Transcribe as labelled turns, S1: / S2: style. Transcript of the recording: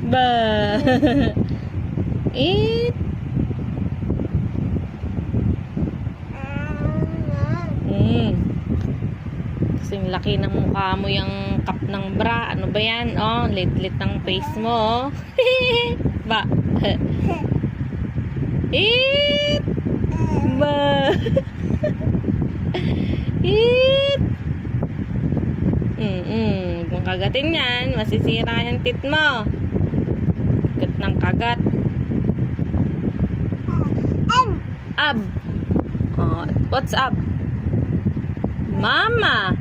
S1: Ba. It. Kasing laki ng mukha mo yung cup ng bra. Ano ba yan? Oh, lit-lit ng face mo. Oh. Ba. It. Ba. It. Kung kagatin yan, masisira yung tit mo. Kagat ng kagat. Ab. Oh, what's up? Mama.